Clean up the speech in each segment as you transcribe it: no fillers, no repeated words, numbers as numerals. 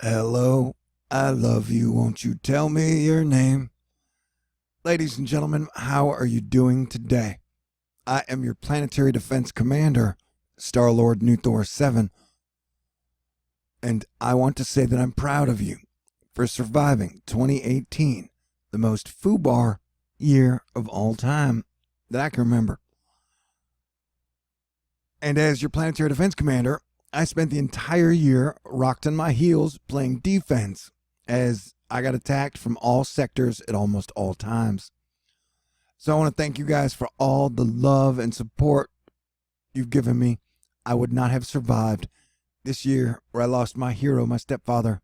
Hello, I love you. Won't you tell me your name? Ladies and gentlemen, how are you doing today? I am your planetary defense commander, Star-Lord New Thor 7, and I want to say that I'm proud of you for surviving 2018, the most foobar year of all time that I can remember. And as your planetary defense commander, I spent the entire year rocked on my heels playing defense as I got attacked from all sectors at almost all times. So I want to thank you guys for all the love and support you've given me. I would not have survived this year where I lost my hero, my stepfather,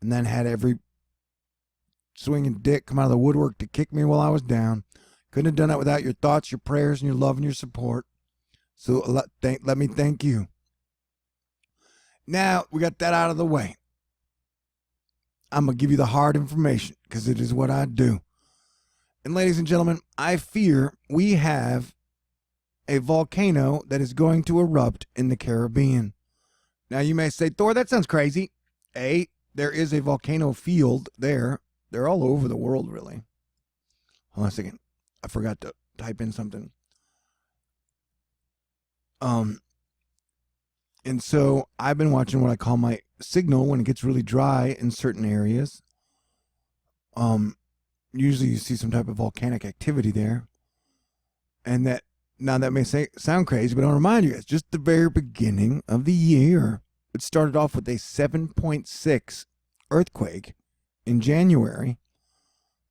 and then had every swinging dick come out of the woodwork to kick me while I was down. Couldn't have done it without your thoughts, your prayers, and your love and your support. So let me thank you. Now we got that out of the way. I'm going to give you the hard information because it is what I do. And ladies and gentlemen, I fear we have a volcano that is going to erupt in the Caribbean. Now you may say, Thor, that sounds crazy. There is a volcano field there. They're all over the world, really. Hold on a second. I forgot to type in something. And so I've been watching what I call my signal when it gets really dry in certain areas. Usually you see some type of volcanic activity there. And that may sound crazy, but I'll remind you guys, just the very beginning of the year, it started off with a 7.6 earthquake in January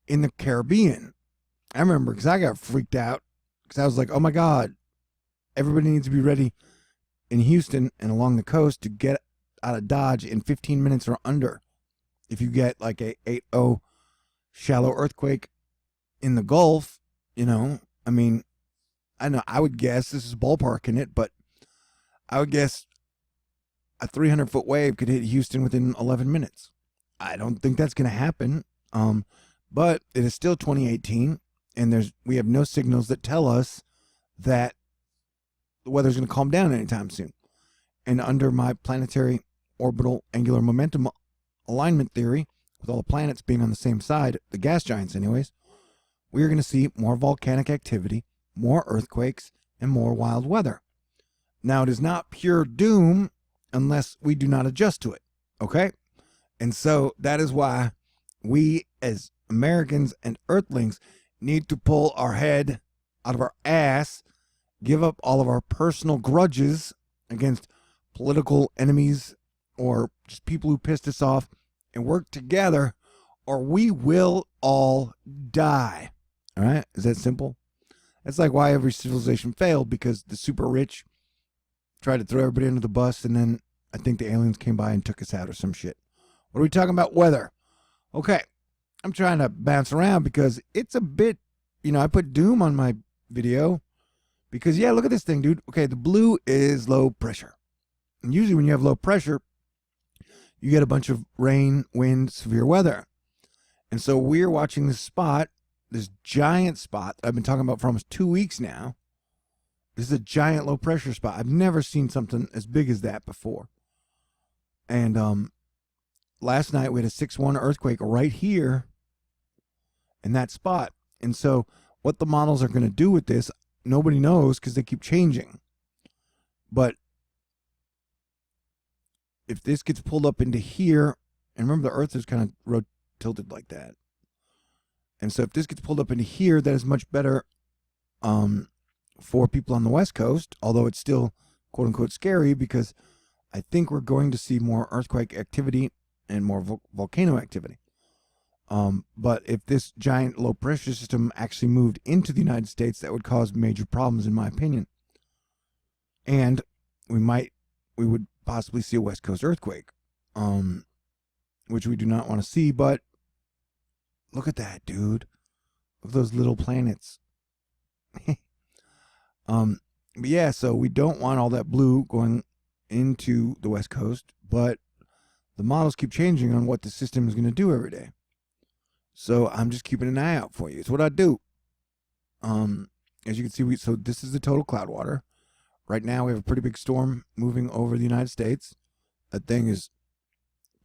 in the Caribbean. I remember because I got freaked out because I was like, oh my God, everybody needs to be ready in Houston and along the coast to get out of Dodge in 15 minutes or under. If you get like a 8.0 shallow earthquake in the Gulf, I know I would guess, this is ballparking it, but I would guess a 300-foot wave could hit Houston within 11 minutes. I don't think that's going to happen, but it is still 2018, and we have no signals that tell us that the weather's going to calm down anytime soon. And under my planetary orbital angular momentum alignment theory, with all the planets being on the same side, the gas giants anyways, we are going to see more volcanic activity, more earthquakes, and more wild weather. Now, it is not pure doom unless we do not adjust to it, okay? And so that is why we as Americans and Earthlings need to pull our head out of our ass, give up all of our personal grudges against political enemies or just people who pissed us off, and work together, or we will all die. All right? Is that simple? That's like why every civilization failed, because the super rich tried to throw everybody under the bus, and then I think the aliens came by and took us out or some shit. What are we talking about? Weather. Okay. I'm trying to bounce around because it's a bit, I put doom on my video because, yeah, look at this thing, dude. Okay, the blue is low pressure. And usually when you have low pressure, you get a bunch of rain, wind, severe weather. And so we're watching this giant spot that I've been talking about for almost 2 weeks now. This is a giant low pressure spot. I've never seen something as big as that before. And last night we had a 6.1 earthquake right here in that spot. And so what the models are going to do with this, nobody knows because they keep changing. But if this gets pulled up into here, and remember the Earth is kind of tilted like that. And so if this gets pulled up into here, that is much better for people on the West Coast, although it's still quote unquote scary because I think we're going to see more earthquake activity and more volcano activity. But if this giant low pressure system actually moved into the United States, that would cause major problems in my opinion. And we would possibly see a West Coast earthquake, which we do not want to see, but look at that, dude. Look at those little planets. But yeah, so we don't want all that blue going into the West Coast, but the models keep changing on what the system is going to do every day. So I'm just keeping an eye out for you. It's what I do. As you can see, so this is the total cloud water. Right now we have a pretty big storm moving over the United States. That thing is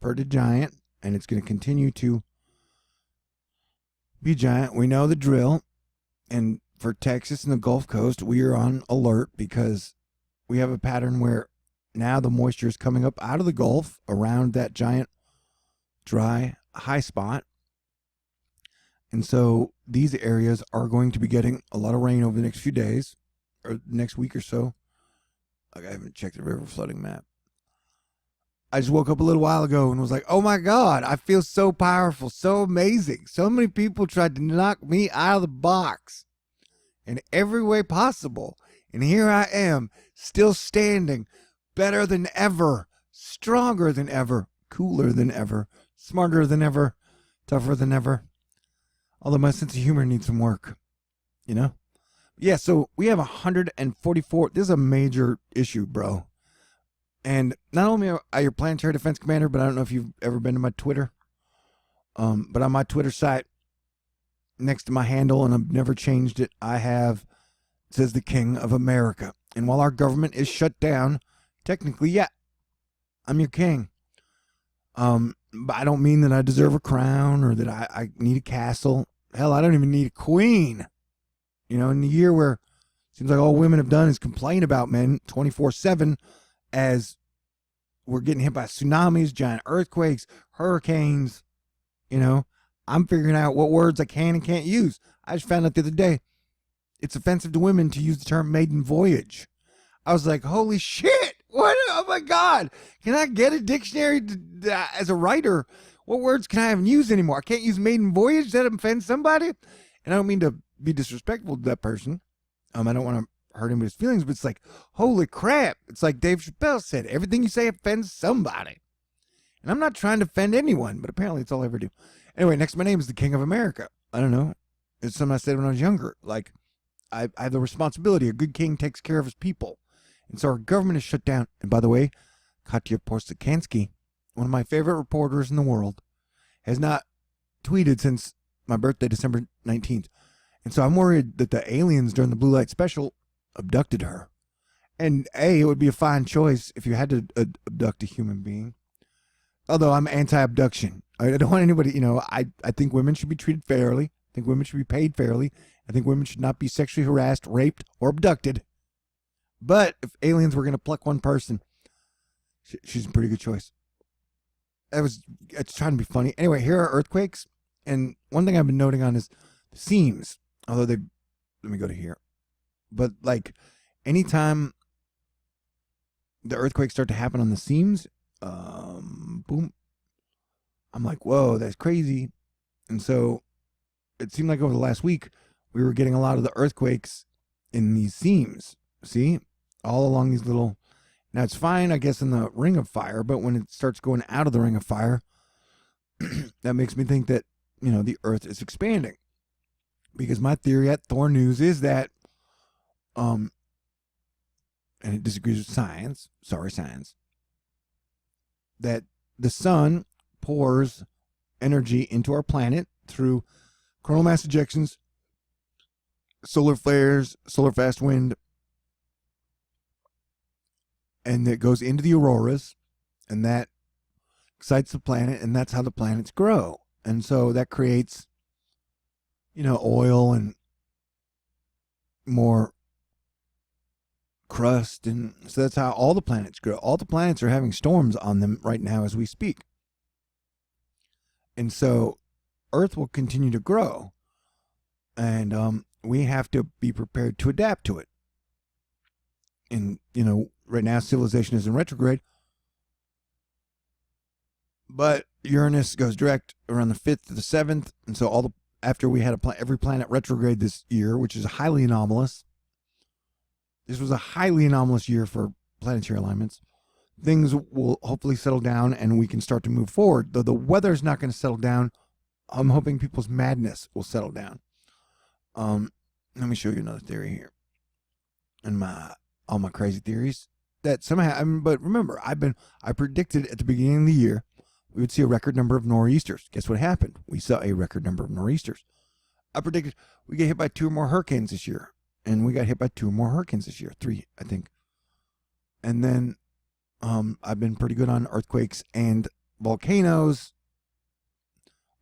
pretty giant, and it's going to continue to be giant. We know the drill. And for Texas and the Gulf Coast, we are on alert because we have a pattern where now the moisture is coming up out of the Gulf around that giant dry high spot. And so these areas are going to be getting a lot of rain over the next few days or next week or so. Like, I haven't checked the river flooding map. I just woke up a little while ago and was like, oh my God, I feel so powerful, so amazing. So many people tried to knock me out of the box in every way possible. And here I am, still standing, better than ever, stronger than ever, cooler than ever, smarter than ever, tougher than ever. Although my sense of humor needs some work, you know? Yeah, so we have 144. This is a major issue, bro. And not only are I your planetary defense commander, but I don't know if you've ever been to my Twitter. But on my Twitter site, next to my handle, and I've never changed it, it says the King of America. And while our government is shut down, technically, yeah, I'm your king. But I don't mean that I deserve a crown or that I need a castle. Hell, I don't even need a queen. You know, in the year where it seems like all women have done is complain about men 24/7 as we're getting hit by tsunamis, giant earthquakes, hurricanes. You know, I'm figuring out what words I can and can't use. I just found out the other day it's offensive to women to use the term maiden voyage. I was like, holy shit. What? Oh my God. Can I get a dictionary as a writer? What words can I even use anymore? I can't use maiden voyage. That offends somebody? And I don't mean to be disrespectful to that person. I don't want to hurt anybody's feelings, but it's like, holy crap. It's like Dave Chappelle said, everything you say offends somebody. And I'm not trying to offend anyone, but apparently it's all I ever do. Anyway, next to my name is the King of America. I don't know. It's something I said when I was younger. Like, I have the responsibility. A good king takes care of his people. And so our government is shut down. And by the way, Katya Porstakansky, one of my favorite reporters in the world, has not tweeted since my birthday, December 19th. And so I'm worried that the aliens during the Blue Light Special abducted her. And it would be a fine choice if you had to abduct a human being. Although I'm anti-abduction. I don't want anybody, I think women should be treated fairly. I think women should be paid fairly. I think women should not be sexually harassed, raped, or abducted. But if aliens were going to pluck one person, she's a pretty good choice. It's trying to be funny. Anyway, here are earthquakes. And one thing I've been noting on is the seams. Although let me go to here. But like anytime the earthquakes start to happen on the seams, boom, I'm like, whoa, that's crazy. And so it seemed like over the last week, we were getting a lot of the earthquakes in these seams. See, all along these little, now it's fine, I guess, in the ring of fire, but when it starts going out of the ring of fire, that makes me think that, the earth is expanding. Because my theory at Thor News is that, and it disagrees with science, sorry, science, that the sun pours energy into our planet through coronal mass ejections, solar flares, solar fast wind, and it goes into the auroras, and that excites the planet, and that's how the planets grow. And so that creates, oil and more crust, and so that's how all the planets grow. All the planets are having storms on them right now as we speak. And so Earth will continue to grow, and we have to be prepared to adapt to it. And, right now civilization is in retrograde, but Uranus goes direct around the 5th to the 7th, and so after we had every planet retrograde this year, which is highly anomalous. This was a highly anomalous year for planetary alignments. Things will hopefully settle down and we can start to move forward. Though the weather's not going to settle down, I'm hoping people's madness will settle down. Let me show you another theory here. And all my crazy theories that somehow, but remember, I predicted at the beginning of the year we would see a record number of nor'easters. Guess what happened? We saw a record number of nor'easters. I predicted we get hit by 2 or more hurricanes this year. And we got hit by 2 or more hurricanes this year. 3, I think. And then I've been pretty good on earthquakes and volcanoes,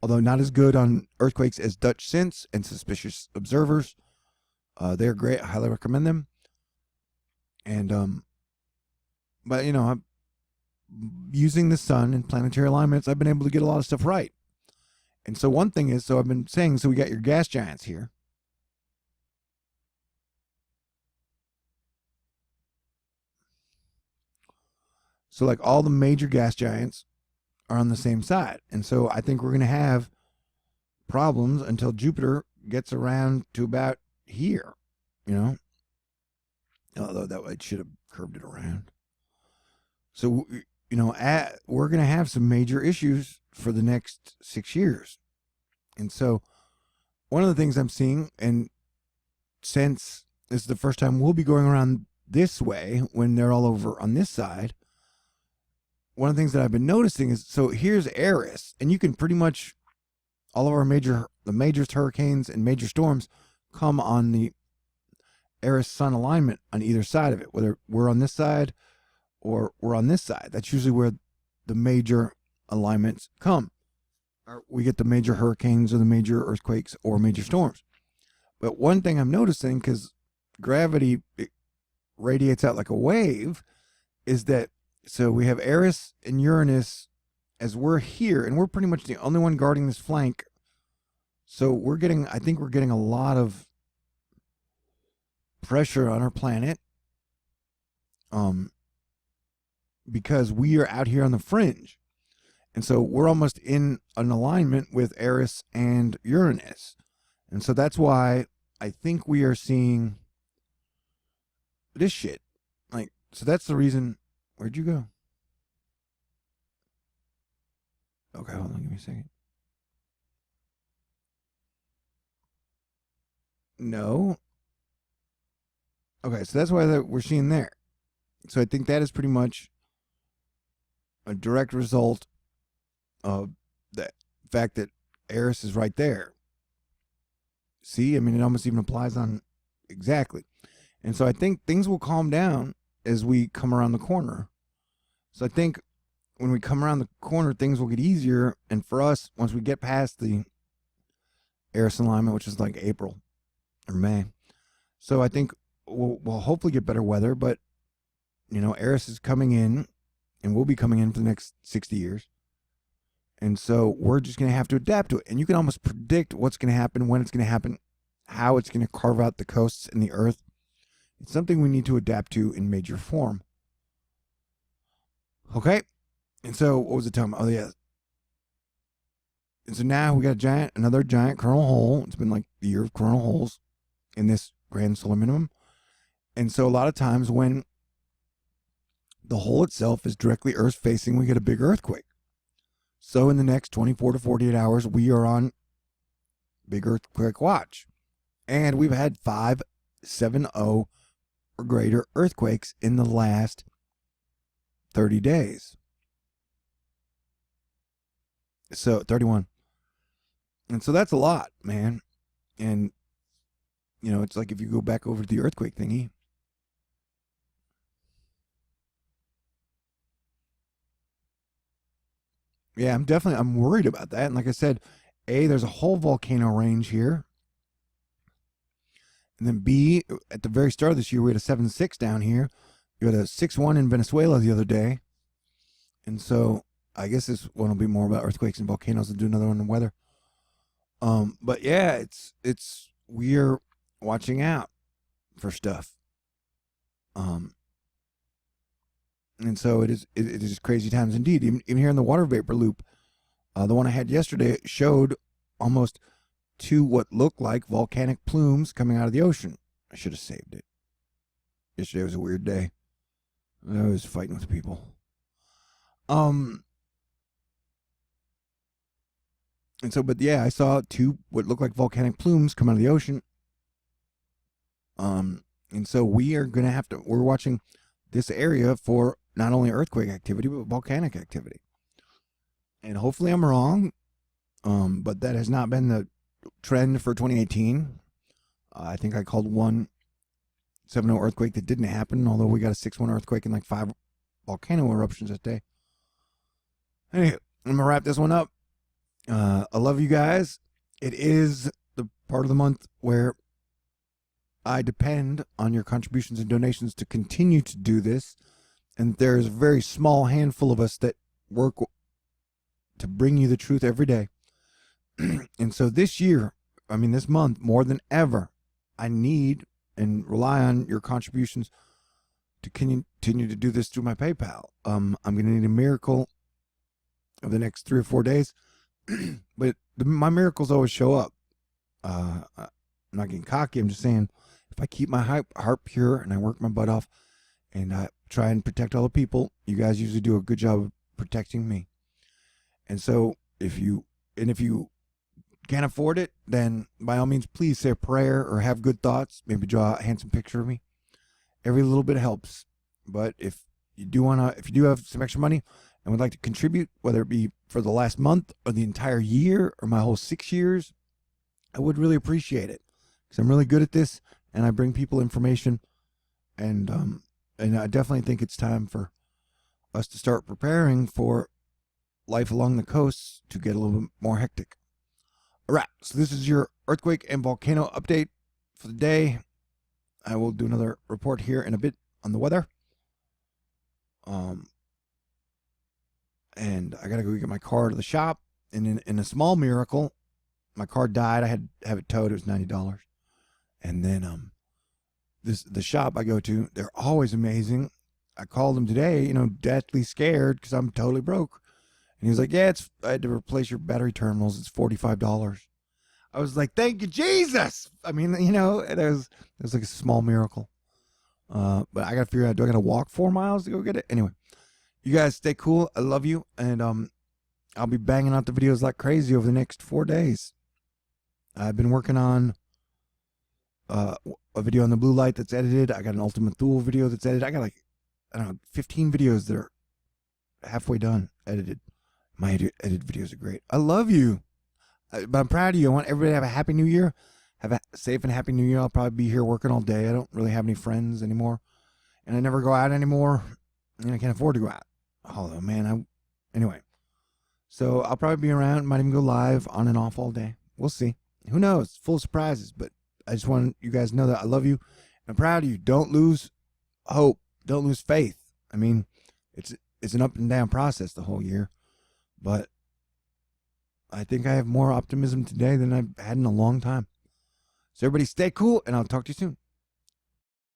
although not as good on earthquakes as Dutch Sense and Suspicious Observers. They're great. I highly recommend them. And but I'm using the sun and planetary alignments, I've been able to get a lot of stuff right. And so one thing is, so I've been saying, so we got your gas giants here. So like all the major gas giants are on the same side. And so I think we're going to have problems until Jupiter gets around to about here, although that way it should have curved it around. So, we're going to have some major issues for the next 6 years. And so one of the things I'm seeing, and since this is the first time we'll be going around this way when they're all over on this side, one of the things that I've been noticing is, so here's Eris, and you can pretty much, all of our major hurricanes and major storms come on the Eris sun alignment on either side of it, whether we're on this side or we're on this side. That's usually where the major alignments come. Or we get the major hurricanes or the major earthquakes or major storms. But one thing I'm noticing, because gravity radiates out like a wave, is that, so we have Eris and Uranus as we're here, and we're pretty much the only one guarding this flank. So I think we're getting a lot of pressure on our planet, because we are out here on the fringe. And so we're almost in an alignment with Eris and Uranus. And so that's why I think we are seeing this shit. So that's the reason. Where'd you go? Okay, hold on, give me a second. No. Okay, so that's why we're seeing there. So I think that is pretty much a direct result of the fact that Eris is right there. See, I mean, it almost even applies on exactly. And so I think things will calm down as we come around the corner. So I think when we come around the corner, things will get easier. And for us, once we get past the Eris alignment, which is like April or May, so I think we'll hopefully get better weather. But Eris is coming in, and will be coming in for the next 60 years. And so we're just going to have to adapt to it. And you can almost predict what's going to happen, when it's going to happen, how it's going to carve out the coasts and the earth. It's something we need to adapt to in major form. Okay. And so what was it talking about? Oh, yeah. And so now we got another giant coronal hole. It's been like the year of coronal holes in this grand solar minimum. And so a lot of times when the hole itself is directly Earth facing, we get a big earthquake. So in the next 24 to 48 hours, we are on big earthquake watch. And we've had 5.70 or greater earthquakes in the last 30 days. So 31. And so that's a lot, man. And, it's like if you go back over to the earthquake thingy, yeah, I'm worried about that. And like I said, A, there's a whole volcano range here. And then B, at the very start of this year, we had a 7.6 down here. You had a 6.1 in Venezuela the other day. And so I guess this one will be more about earthquakes and volcanoes, and do another one on weather. But yeah, we're watching out for stuff. And so it is crazy times indeed. Even here in the water vapor loop, the one I had yesterday showed almost 2 what looked like volcanic plumes coming out of the ocean. I should have saved it. Yesterday was a weird day. I was fighting with people. And so, but yeah, I saw 2 what looked like volcanic plumes come out of the ocean. And so we're watching this area for not only earthquake activity, but volcanic activity. And hopefully I'm wrong. But that has not been the trend for 2018. I think I called 1.70 earthquake that didn't happen, although we got a 6.1 earthquake and like 5 volcano eruptions that day. Anyway, I'm going to wrap this one up. I love you guys. It is the part of the month where I depend on your contributions and donations to continue to do this. And there's a very small handful of us that work to bring you the truth every day. And so this month, more than ever, I need and rely on your contributions to continue to do this through my PayPal. I'm going to need a miracle over the next 3 or 4 days. But my miracles always show up. I'm not getting cocky. I'm just saying, if I keep my heart pure and I work my butt off and I try and protect all the people, you guys usually do a good job of protecting me. And so if you can't afford it, then by all means, please say a prayer or have good thoughts. Maybe draw a handsome picture of me. Every little bit helps. But if you do have some extra money and would like to contribute, whether it be for the last month or the entire year or my whole 6 years, I would really appreciate it, because I'm really good at this and I bring people information, and I definitely think it's time for us to start preparing for life along the coasts to get a little bit more hectic. All right, so this is your earthquake and volcano update for the day. I will do another report here in a bit on the weather. And I gotta go get my car to the shop. And in a small miracle, my car died. I had to have it towed. It was $90. And then the shop I go to, they're always amazing. I called him today, deathly scared because I'm totally broke. And he was like, yeah, I had to replace your battery terminals. It's $45. I was like, thank you, Jesus. I mean, it was like a small miracle. But I got to figure out, do I got to walk 4 miles to go get it? Anyway, you guys stay cool. I love you. And I'll be banging out the videos like crazy over the next 4 days. I've been working on a video on the blue light that's edited. I got an Ultima Thule video that's edited. I got 15 videos that are halfway done, edited. My edited videos are great. I love you. But I'm proud of you. I want everybody to have a happy new year. Have a safe and happy new year. I'll probably be here working all day. I don't really have any friends anymore. And I never go out anymore. And I can't afford to go out. Oh, man. Anyway. So I'll probably be around. Might even go live on and off all day. We'll see. Who knows? Full of surprises. But I just want you guys to know that I love you. And I'm proud of you. Don't lose hope. Don't lose faith. I mean, it's an up and down process the whole year. But I think I have more optimism today than I've had in a long time. So everybody stay cool, and I'll talk to you soon.